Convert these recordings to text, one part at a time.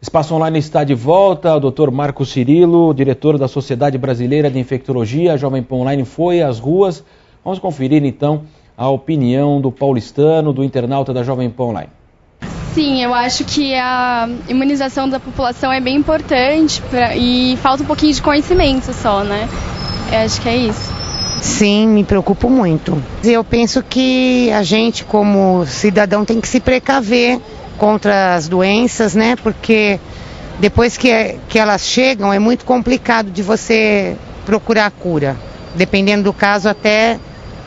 Espaço Online está de volta. O Dr. Marcos Cirilo, diretor da Sociedade Brasileira de Infectologia, a Jovem Pan Online foi às ruas. Vamos conferir então a opinião do paulistano, do internauta da Jovem Pan Online. Sim, eu acho que a imunização da população é bem importante e falta um pouquinho de conhecimento só, né? Eu acho que é isso. Sim, me preocupo muito. Eu penso que a gente, como cidadão, tem que se precaver contra as doenças, né? Porque depois que elas chegam, é muito complicado de você procurar a cura. Dependendo do caso, até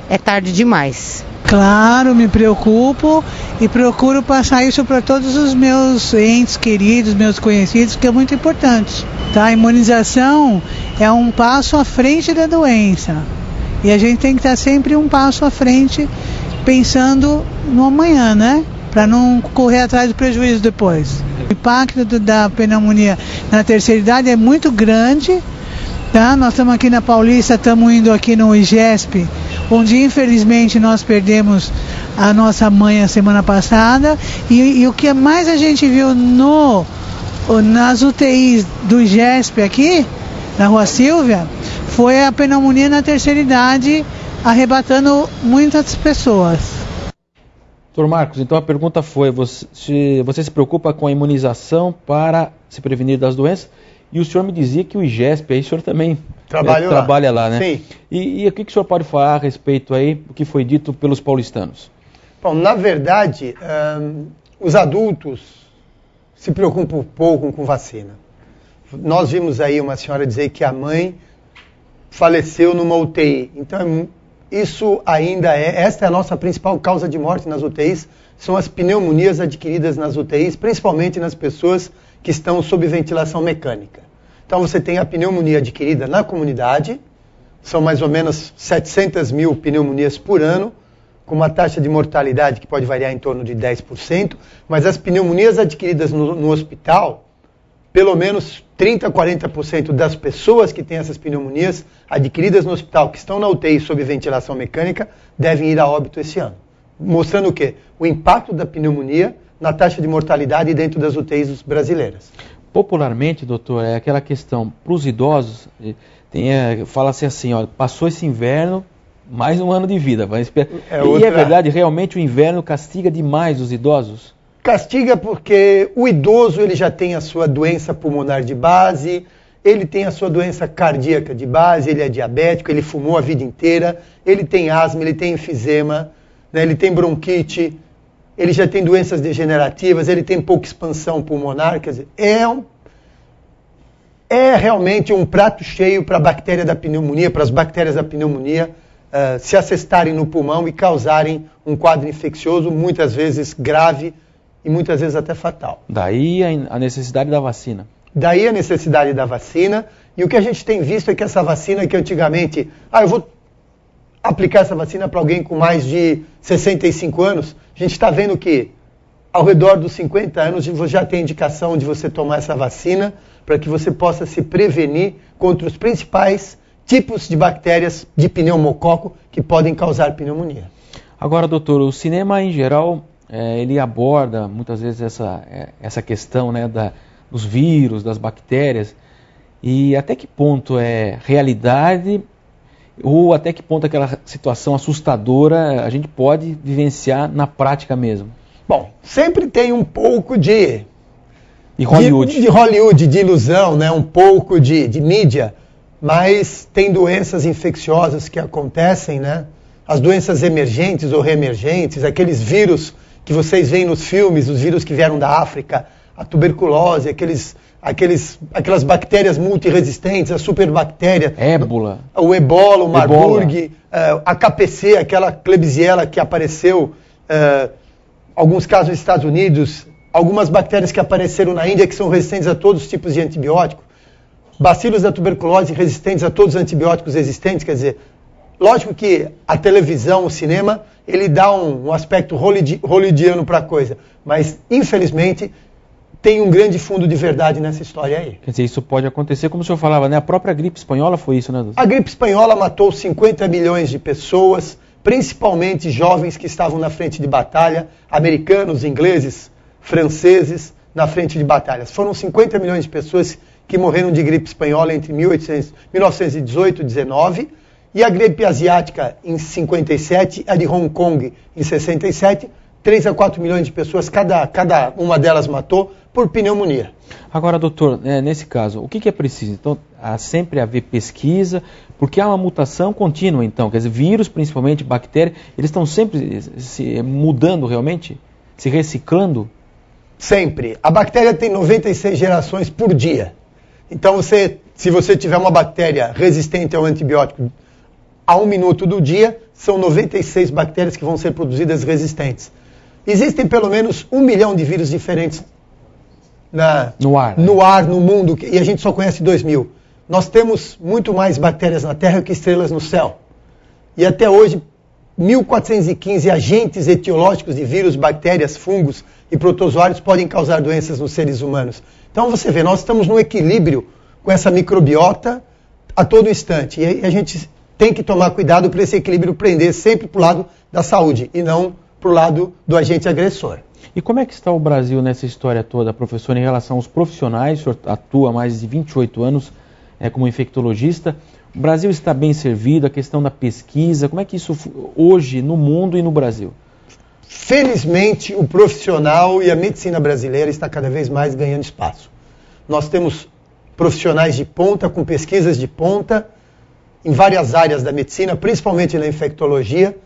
é tarde demais. Claro, me preocupo e procuro passar isso para todos os meus entes queridos, meus conhecidos, que é muito importante. Tá? A imunização é um passo à frente da doença. E a gente tem que estar sempre um passo à frente, pensando no amanhã, né? Para não correr atrás do prejuízo depois. O impacto da pneumonia na terceira idade é muito grande. Tá? Nós estamos aqui na Paulista, estamos indo aqui no IGESP, onde infelizmente nós perdemos a nossa mãe a semana passada. E o que mais a gente viu nas UTIs do IGESP aqui, na Rua Silvia, foi a pneumonia na terceira idade, arrebatando muitas pessoas. Doutor Marcos, então a pergunta foi, você se preocupa com a imunização para se prevenir das doenças? E o senhor me dizia que o IGESP, aí o senhor também trabalha lá, né? Sim. E o que o senhor pode falar a respeito aí do que foi dito pelos paulistanos? Bom, na verdade, os adultos se preocupam um pouco com vacina. Nós vimos aí uma senhora dizer que a mãe faleceu numa UTI. Então, isso ainda esta é a nossa principal causa de morte nas UTIs, são as pneumonias adquiridas nas UTIs, principalmente nas pessoas que estão sob ventilação mecânica. Então, você tem a pneumonia adquirida na comunidade, são mais ou menos 700 mil pneumonias por ano, com uma taxa de mortalidade que pode variar em torno de 10%, mas as pneumonias adquiridas no hospital, pelo menos 30% a 40% das pessoas que têm essas pneumonias adquiridas no hospital, que estão na UTI sob ventilação mecânica, devem ir a óbito esse ano. Mostrando o quê? O impacto da pneumonia na taxa de mortalidade dentro das UTIs brasileiras. Popularmente, doutor, é aquela questão, para os idosos, fala-se assim, ó, passou esse inverno, mais um ano de vida. Vai esperar. E é verdade, realmente o inverno castiga demais os idosos? Castiga porque o idoso ele já tem a sua doença pulmonar de base, ele tem a sua doença cardíaca de base, ele é diabético, ele fumou a vida inteira, ele tem asma, ele tem enfisema, né, ele tem bronquite, ele já tem doenças degenerativas, ele tem pouca expansão pulmonar, quer dizer, é realmente um prato cheio para a bactéria da pneumonia, para as bactérias da pneumonia se assestarem no pulmão e causarem um quadro infeccioso, muitas vezes grave, e muitas vezes até fatal. Daí a necessidade da vacina. Daí a necessidade da vacina. E o que a gente tem visto é que essa vacina que antigamente... eu vou aplicar essa vacina para alguém com mais de 65 anos. A gente está vendo que ao redor dos 50 anos você já tem indicação de você tomar essa vacina para que você possa se prevenir contra os principais tipos de bactérias de pneumococo que podem causar pneumonia. Agora, doutor, o cinema em geral... ele aborda muitas vezes essa questão, né, dos vírus, das bactérias, e até que ponto é realidade ou até que ponto aquela situação assustadora a gente pode vivenciar na prática mesmo? Bom, sempre tem um pouco de Hollywood. De Hollywood, de ilusão, né, um pouco de mídia, mas tem doenças infecciosas que acontecem, né, as doenças emergentes ou reemergentes, aqueles vírus que vocês veem nos filmes, os vírus que vieram da África, a tuberculose, aquelas bactérias multiresistentes, a superbactéria, Ébola, o ebola, o Marburg, a KPC, aquela Klebsiella que apareceu, alguns casos nos Estados Unidos, algumas bactérias que apareceram na Índia que são resistentes a todos os tipos de antibiótico, bacilos da tuberculose resistentes a todos os antibióticos existentes, quer dizer, lógico que a televisão, o cinema, ele dá um aspecto hollywoodiano para a coisa, mas, infelizmente, tem um grande fundo de verdade nessa história aí. Quer dizer, isso pode acontecer, como o senhor falava, né? A própria gripe espanhola foi isso, né, doutor? A gripe espanhola matou 50 milhões de pessoas, principalmente jovens que estavam na frente de batalha, americanos, ingleses, franceses, na frente de batalhas. Foram 50 milhões de pessoas que morreram de gripe espanhola entre 1918 e 19, e a gripe asiática em 57, a de Hong Kong em 67, 3 a 4 milhões de pessoas, cada uma delas matou por pneumonia. Agora, doutor, nesse caso, o que é preciso? Então, há sempre haver pesquisa, porque há uma mutação contínua, então, quer dizer, vírus, principalmente bactérias, eles estão sempre se mudando realmente, se reciclando? Sempre. A bactéria tem 96 gerações por dia. Então, se você tiver uma bactéria resistente ao antibiótico a 1 minuto do dia, são 96 bactérias que vão ser produzidas resistentes. Existem pelo menos 1 milhão de vírus diferentes no ar, no mundo, e a gente só conhece 2.000. Nós temos muito mais bactérias na Terra que estrelas no céu. E até hoje, 1.415 agentes etiológicos de vírus, bactérias, fungos e protozoários podem causar doenças nos seres humanos. Então você vê, nós estamos num equilíbrio com essa microbiota a todo instante. E a gente tem que tomar cuidado para esse equilíbrio prender sempre para o lado da saúde e não para o lado do agente agressor. E como é que está o Brasil nessa história toda, professor, em relação aos profissionais? O senhor atua há mais de 28 anos como infectologista. O Brasil está bem servido, a questão da pesquisa, como é que isso hoje no mundo e no Brasil? Felizmente, o profissional e a medicina brasileira está cada vez mais ganhando espaço. Nós temos profissionais de ponta, com pesquisas de ponta, em várias áreas da medicina, principalmente na infectologia,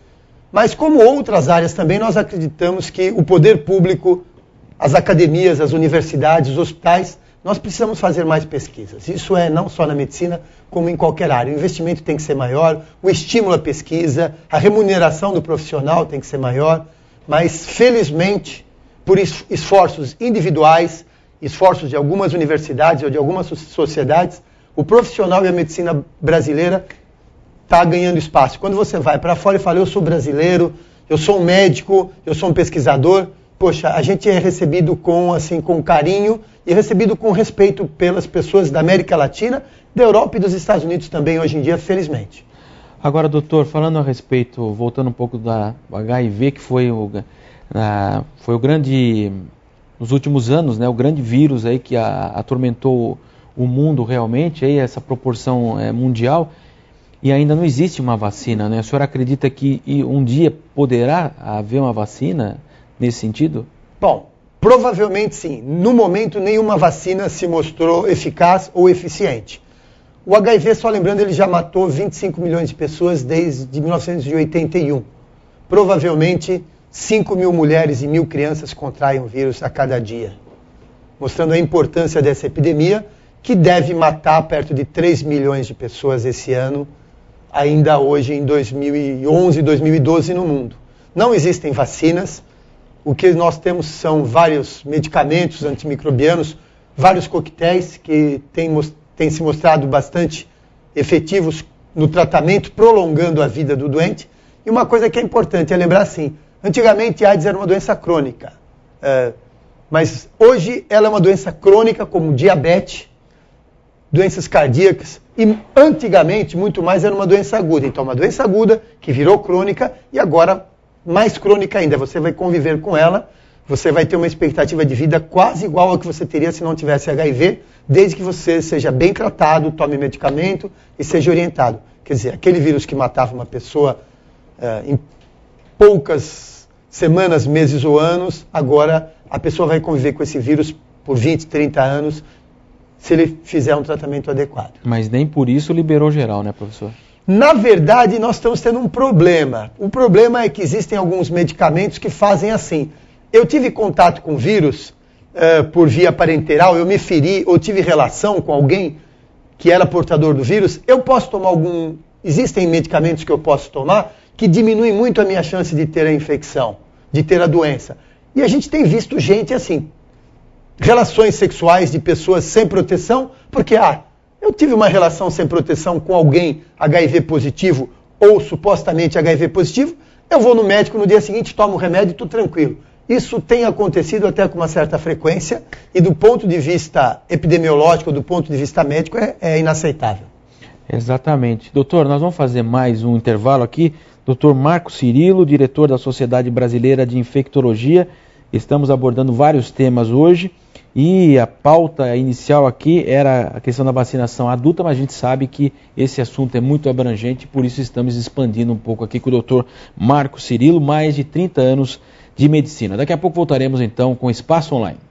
mas como outras áreas também, nós acreditamos que o poder público, as academias, as universidades, os hospitais, nós precisamos fazer mais pesquisas. Isso é não só na medicina, como em qualquer área. O investimento tem que ser maior, o estímulo à pesquisa, a remuneração do profissional tem que ser maior, mas felizmente, por esforços individuais, esforços de algumas universidades ou de algumas sociedades, o profissional e a medicina brasileira está ganhando espaço. Quando você vai para fora e fala, eu sou brasileiro, eu sou um médico, eu sou um pesquisador, poxa, a gente é recebido com carinho e recebido com respeito pelas pessoas da América Latina, da Europa e dos Estados Unidos também hoje em dia, felizmente. Agora, doutor, falando a respeito, voltando um pouco do HIV, que foi o grande, nos últimos anos, né, o grande vírus aí que atormentou o mundo realmente, aí, essa proporção mundial, e ainda não existe uma vacina, né? O senhor acredita que um dia poderá haver uma vacina nesse sentido? Bom, provavelmente sim. No momento, nenhuma vacina se mostrou eficaz ou eficiente. O HIV, só lembrando, ele já matou 25 milhões de pessoas desde 1981. Provavelmente, 5 mil mulheres e 1.000 crianças contraem o vírus a cada dia. Mostrando a importância dessa epidemia, que deve matar perto de 3 milhões de pessoas esse ano, ainda hoje em 2011, 2012 no mundo. Não existem vacinas. O que nós temos são vários medicamentos antimicrobianos, vários coquetéis que têm se mostrado bastante efetivos no tratamento, prolongando a vida do doente. E uma coisa que é importante é lembrar assim, antigamente a AIDS era uma doença crônica, mas hoje ela é uma doença crônica como diabetes, doenças cardíacas, e antigamente muito mais era uma doença aguda. Então uma doença aguda que virou crônica e agora mais crônica ainda. Você vai conviver com ela, você vai ter uma expectativa de vida quase igual ao que você teria se não tivesse HIV, desde que você seja bem tratado, tome medicamento e seja orientado. Quer dizer, aquele vírus que matava uma pessoa em poucas semanas, meses ou anos, agora a pessoa vai conviver com esse vírus por 20, 30 anos, se ele fizer um tratamento adequado. Mas nem por isso liberou geral, né, professor? Na verdade, nós estamos tendo um problema. O problema é que existem alguns medicamentos que fazem assim. Eu tive contato com vírus por via parenteral, eu me feri ou tive relação com alguém que era portador do vírus, eu posso tomar Existem medicamentos que eu posso tomar que diminuem muito a minha chance de ter a infecção, de ter a doença. E a gente tem visto gente assim, relações sexuais de pessoas sem proteção, porque eu tive uma relação sem proteção com alguém HIV positivo ou supostamente HIV positivo, eu vou no médico no dia seguinte, tomo o remédio e estou tranquilo. Isso tem acontecido até com uma certa frequência e do ponto de vista epidemiológico, do ponto de vista médico, é inaceitável. Exatamente. Doutor, nós vamos fazer mais um intervalo aqui. Dr. Marco Cirilo, diretor da Sociedade Brasileira de Infectologia, Estamos abordando vários temas hoje e a pauta inicial aqui era a questão da vacinação adulta, mas a gente sabe que esse assunto é muito abrangente, por isso estamos expandindo um pouco aqui com o Dr. Marco Cirilo, mais de 30 anos de medicina. Daqui a pouco voltaremos então com Espaço Online.